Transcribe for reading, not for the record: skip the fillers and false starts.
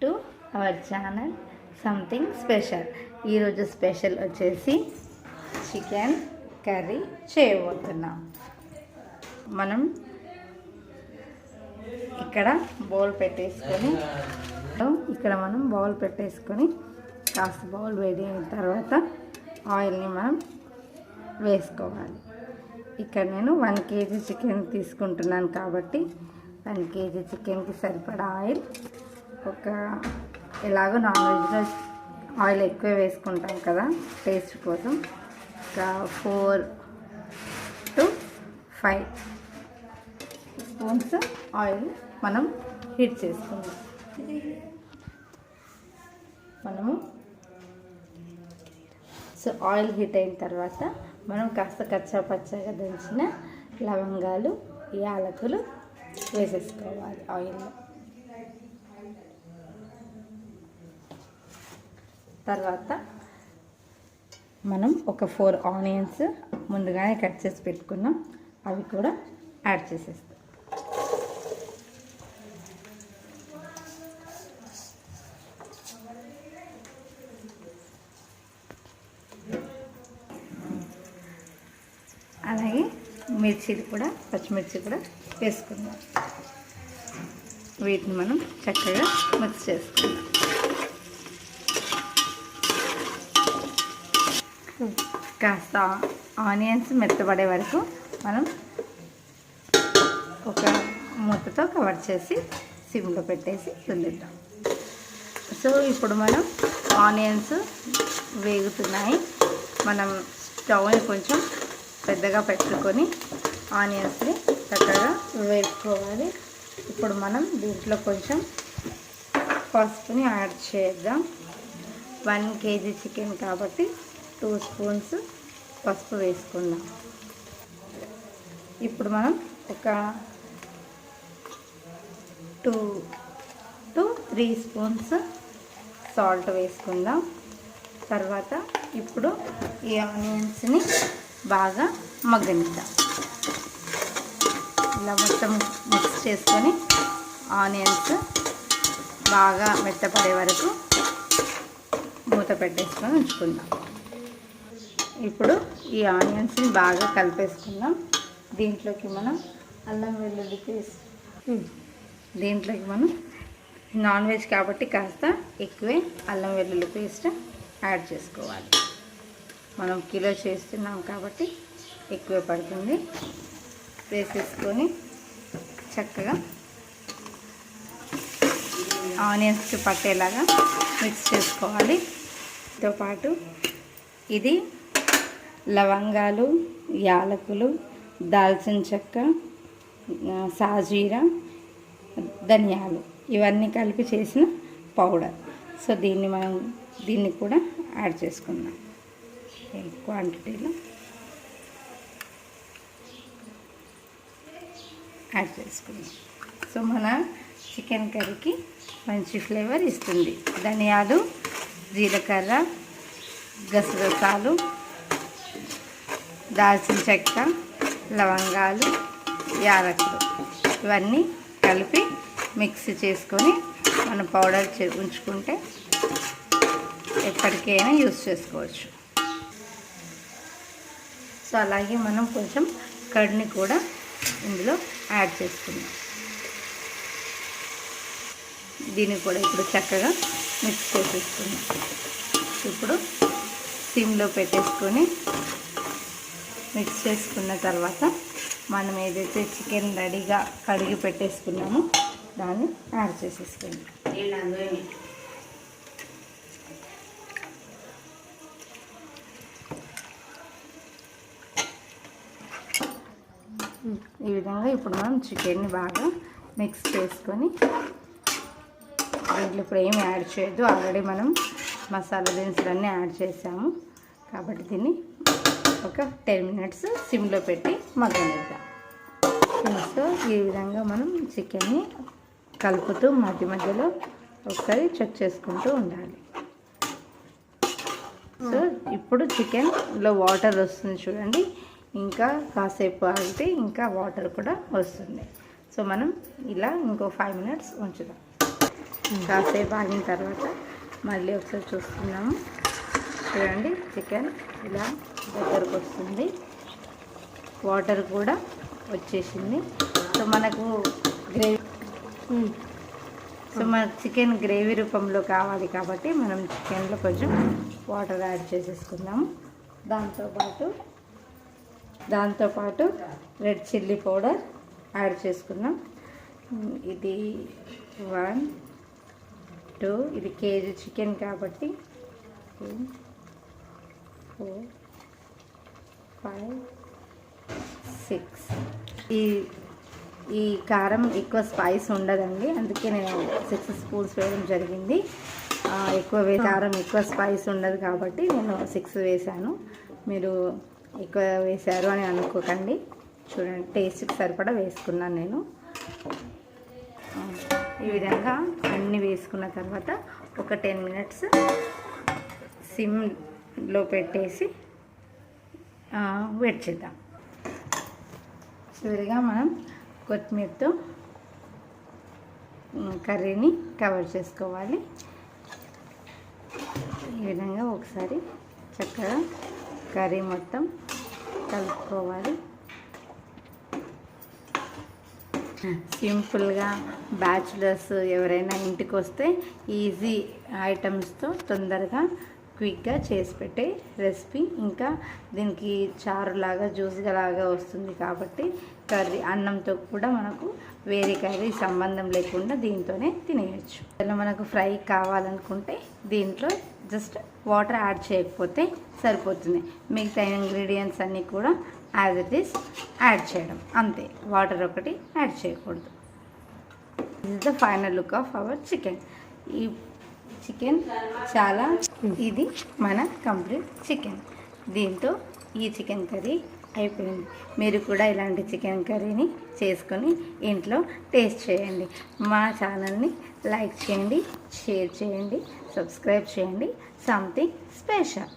To our channel something special. ఈరోజు special వచ్చేసి chicken curry చేయబోతున్నాం. మనం ఇక్కడ బౌల్ పెట్టేసుకొని కాస్త బౌల్ వేడి అయిన తర్వాత ఆయిల్ని మనం వేసుకోవాలి. ఇక్కడ నేను 1 kg చికెన్ తీసుకుంటున్నాను కాబట్టి 1 kg చికెన్కి సరిపడా ఆయిల్, ఎలాగో నాన్ వెజ్లో ఆయిల్ ఎక్కువ వేసుకుంటాం కదా టేస్ట్ కోసం, ఒక 4 to 5 స్పూన్స్ ఆయిల్ మనం హీట్ చేసుకుందాం. ఆయిల్ హీట్ అయిన తర్వాత మనం కాస్త కచ్చాపచ్చగా దంచిన లవంగాలు, యాలకులు వేసేసుకోవాలి ఆయిల్లో. తర్వాత మనం ఒక 4 ఆనియన్స్ ముందుగానే కట్ చేసి పెట్టుకున్నాం, అవి కూడా యాడ్ చేసేస్తాం. అలాగే పచ్చిమిర్చి కూడా వేసుకుందాం. వీటిని మనం చక్కగా మిక్స్ చేసుకుందాం. కాస్త ఆనియన్స్ మెత్తబడే వరకు మనం ఒక మూతతో కవర్ చేసి సిమ్లో పెట్టేసి వదిలేద్దాం. సో ఇప్పుడు మనం ఆనియన్స్ వేగుతున్నాయి. మనం స్టవ్ని కొంచెం పెద్దగా పెట్టుకొని ఆనియన్స్ని చక్కగా వేసుకోవాలి. ఇప్పుడు మనం దీంట్లో కొంచెం పసుపుని యాడ్ చేద్దాం. 1 kg చికెన్ కాబట్టి 2 స్పూన్స్ పసుపు వేసుకుందాం. ఇప్పుడు మనం ఒక 2 to 3 స్పూన్స్ సాల్ట్ వేసుకుందాం. తర్వాత ఇప్పుడు ఈ ఆనియన్స్ని బాగా మగ్గనిద్దాం. ఇలా మొత్తం మిక్స్ చేసుకొని ఆనియన్స్ బాగా మెత్తపడే వరకు మూత పెట్టేసుకొని ఉంచుకుందాం. ఇప్పుడు ఈ ఆనియన్స్ని బాగా కలిపేసుకుందాం. దీంట్లోకి మనం అల్లం వెల్లుల్లి పేస్ట్, దీంట్లోకి మనం నాన్ వెజ్ కాబట్టి కాస్త ఎక్కువే అల్లం వెల్లుల్లి పేస్ట్ యాడ్ చేసుకోవాలి. మనం కిలో చేస్తున్నాం కాబట్టి ఎక్కువ పడుతుంది. వేసేసుకొని చక్కగా ఆనియన్స్కి పట్టేలాగా మిక్స్ చేసుకోవాలి. తో పాటు ఇది లవంగాలు, యాలకులు, దాల్చిన చెక్క, సాజీరా, ధనియాలు ఇవన్నీ కలిపి చేసిన పౌడర్. సో దీన్ని కూడా యాడ్ చేసుకుందాం క్వాంటిటీలో యాడ్ చేసుకుందాం. సో మన చికెన్ కర్రీకి మంచి ఫ్లేవర్ ఇస్తుంది. ధనియాలు, జీలకర్ర, గసగసాలు, దాల్చిన చెక్క, లవంగాలు, యాలకులు ఇవన్నీ కలిపి మిక్స్ చేసుకొని మనం పౌడర్ ఉంచుకుంటే ఎప్పటికైనా యూస్ చేసుకోవచ్చు. సో అలాగే మనం కొంచెం కర్డ్ని కూడా ఇందులో యాడ్ చేసుకుందాం. దీన్ని కూడా ఇప్పుడు చక్కగా మిక్స్ చేసేసుకుందాం. ఇప్పుడు సిమ్లో పెట్టేసుకొని మిక్స్ చేసుకున్న తర్వాత మనం ఏదైతే చికెన్ రెడీగా కడిగి పెట్టేసుకున్నామో దాన్ని యాడ్ చేసేసుకుందాం. ఈ విధంగా ఇప్పుడు మనం చికెన్ని బాగా మిక్స్ చేసుకొని దీంట్లో ఇప్పుడు ఏమి యాడ్ చేయొద్దు. ఆల్రెడీ మనం మసాలా దినుసులన్నీ యాడ్ చేసాము కాబట్టి దీన్ని ఒక 10 minutes సిమ్లో పెట్టి మగ్గనిద్దాం. సో ఈ విధంగా మనం చికెన్ని కలుపుతూ మధ్యలో ఒకసారి చెక్ చేసుకుంటూ ఉండాలి. సో ఇప్పుడు చికెన్లో వాటర్ వస్తుంది చూడండి, ఇంకా కాసేపు ఆగితే ఇంకా వాటర్ కూడా వస్తుంది. సో మనం ఇలా ఇంకో 5 minutes ఉంచుదాం. కాసేపు ఆగిన తర్వాత మళ్ళీ ఒకసారి చూస్తున్నాము. చూడండి చికెన్ ఇలా దగ్గరకు వస్తుంది, వాటర్ కూడా వచ్చేసింది. సో మనకు చికెన్ గ్రేవీ రూపంలో కావాలి కాబట్టి మనం చికెన్లో కొంచెం వాటర్ యాడ్ చేసేసుకుందాము. దాంతోపాటు రెడ్ చిల్లీ పౌడర్ యాడ్ చేసుకుందాం. ఇది 1 2 ఇది కేజీ చికెన్ కాబట్టి 2 4 5 6. ఈ కారం ఎక్కువ స్పైస్ ఉండదండి, అందుకే నేను 6 స్పూన్స్ వేయడం జరిగింది. కారం ఎక్కువ స్పైస్ ఉండదు కాబట్టి నేను 6 వేసాను. మీరు ఎక్కువ వేశారు అని అనుకోకండి. చూడండి టేస్ట్కి సరిపడా వేసుకున్నాను నేను. ఈ విధంగా అన్నీ వేసుకున్న తర్వాత ఒక 10 మినిట్స్ సిమ్లో పెట్టేసి వెయిట్ చేద్దాం. చివరిగా మనం కొత్తిమీరతో కర్రీని కవర్ చేసుకోవాలి. ఈ విధంగా ఒకసారి చక్కగా కర్రీ మొత్తం కలుపుకోవాలి. సింపుల్గా బ్యాచులర్స్ ఎవరైనా ఇంటికి వస్తే ఈజీ ఐటమ్స్తో తొందరగా క్విక్గా చేసి పెట్టే రెసిపీ. ఇంకా దీనికి చారులాగా జ్యూస్గా లాగా వస్తుంది కాబట్టి కర్రీ అన్నంతో కూడా మనకు వేరే కర్రీ సంబంధం లేకుండా దీంతోనే తినేయచ్చు. ఇలా మనకు ఫ్రై కావాలనుకుంటే దీంట్లో జస్ట్ వాటర్ యాడ్ చేయకపోతే సరిపోతుంది. మిగతా ఇంగ్రీడియంట్స్ అన్నీ కూడా యాజ్ ఇట్ ఈస్ యాడ్ చేయడం అంతే, వాటర్ ఒకటి యాడ్ చేయకూడదు. This is the final look of our chicken. ఈ చికెన్ ఇది మన కంప్లీట్ చికెన్. దీంతో ఈ చికెన్ కర్రీ అయిపోయింది. మీరు కూడా ఇలాంటి చికెన్ కర్రీని చేసుకొని ఇంట్లో టేస్ట్ చేయండి. మా ఛానల్ని లైక్ చేయండి, షేర్ చేయండి, సబ్స్క్రైబ్ చేయండి. Something special.